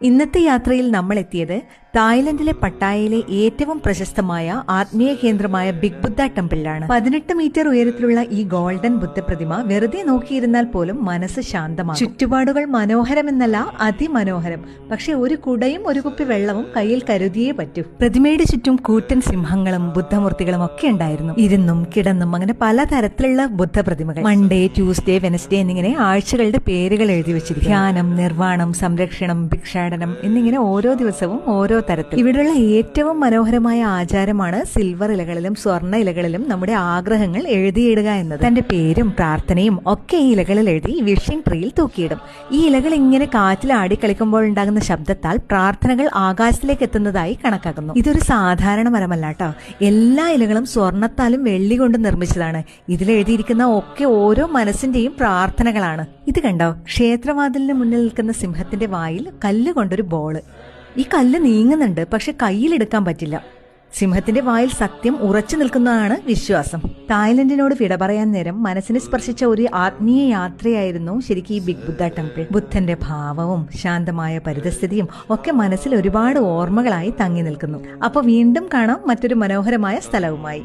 ഇന്നത്തെ യാത്രയിൽ നമ്മൾ എത്തിയത് തായ്ലൻഡിലെ പട്ടായയിലെ ഏറ്റവും പ്രശസ്തമായ ആത്മീയ കേന്ദ്രമായ ബിഗ് ബുദ്ധ ടെമ്പിളിലാണ്. 18 മീറ്റർ ഉയരത്തിലുള്ള ഈ ഗോൾഡൻ ബുദ്ധപ്രതിമ വെറുതെ നോക്കിയിരുന്നാൽ പോലും മനസ്സ് ശാന്തമാകും. ചുറ്റുപാടുകൾ മനോഹരമെന്നല്ല, അതിമനോഹരം. പക്ഷെ ഒരു കുടയും ഒരു കുപ്പി വെള്ളവും കയ്യിൽ കരുതിയേ പറ്റൂ. പ്രതിമയുടെ ചുറ്റും കൂറ്റൻ സിംഹങ്ങളും ബുദ്ധമൂർത്തികളും ഒക്കെ ഉണ്ടായിരുന്നു. ഇരുന്നും കിടന്നും അങ്ങനെ പലതരത്തിലുള്ള ബുദ്ധപ്രതിമകൾ. മൺഡേ, ട്യൂസ്ഡേ, വെനസ്ഡേ എന്നിങ്ങനെ ആഴ്ചകളുടെ പേരുകൾ എഴുതി വെച്ചിരിക്കും. ധ്യാനം, നിർവ്വാണം, സംരക്ഷണം, ഭിക്ഷാടനം എന്നിങ്ങനെ ഓരോ ദിവസവും ഓരോ തരത്തിൽ. ഇവിടെയുള്ള ഏറ്റവും മനോഹരമായ ആചാരമാണ് സിൽവർ ഇലകളിലും സ്വർണ്ണ ഇലകളിലും നമ്മുടെ ആഗ്രഹങ്ങൾ എഴുതിയിടുക എന്നത്. തന്റെ പേരും പ്രാർത്ഥനയും ഒക്കെ ഈ ഇലകളിൽ എഴുതി വിഷിംഗ് ട്രീയിൽ തൂക്കിയിടും. ഈ ഇലകൾ ഇങ്ങനെ കാറ്റിൽ ആടിക്കളിക്കുമ്പോൾ ഉണ്ടാകുന്ന ശബ്ദത്താൽ പ്രാർത്ഥനകൾ ആകാശത്തിലേക്ക് എത്തുന്നതായി കണക്കാക്കുന്നു. ഇതൊരു സാധാരണ മരമല്ല കേട്ടോ. എല്ലാ ഇലകളും സ്വർണ്ണത്താലും വെള്ളി കൊണ്ടും നിർമ്മിച്ചതാണ്. ഇതിലെഴുതിയിരിക്കുന്ന ഒക്കെ ഓരോ മനസ്സിന്റെയും പ്രാർത്ഥനകളാണ്. ഇത് കണ്ടോ, ക്ഷേത്രവാതിലിന് മുന്നിൽ നിൽക്കുന്ന സിംഹത്തിന്റെ വായിൽ കല്ലുകൊണ്ടൊരു ബോള്. ഈ കല്ല് നീങ്ങുന്നുണ്ട്, പക്ഷെ കയ്യിലെടുക്കാൻ പറ്റില്ല. സിംഹത്തിന്റെ വായിൽ സത്യം ഉറച്ചു നിൽക്കുന്നതാണ് വിശ്വാസം. തായ്ലൻഡിനോട് വിട പറയാൻ നേരം മനസ്സിനെ സ്പർശിച്ച ഒരു ആത്മീയ യാത്രയായിരുന്നു ശരിക്കും ഈ ബിഗ് ബുദ്ധ ടെമ്പിൾ. ബുദ്ധന്റെ ഭാവവും ശാന്തമായ പരിതസ്ഥിതിയും ഒക്കെ മനസ്സിൽ ഒരുപാട് ഓർമ്മകളായി തങ്ങി നിൽക്കുന്നു. അപ്പൊ വീണ്ടും കാണാം മറ്റൊരു മനോഹരമായ സ്ഥലവുമായി.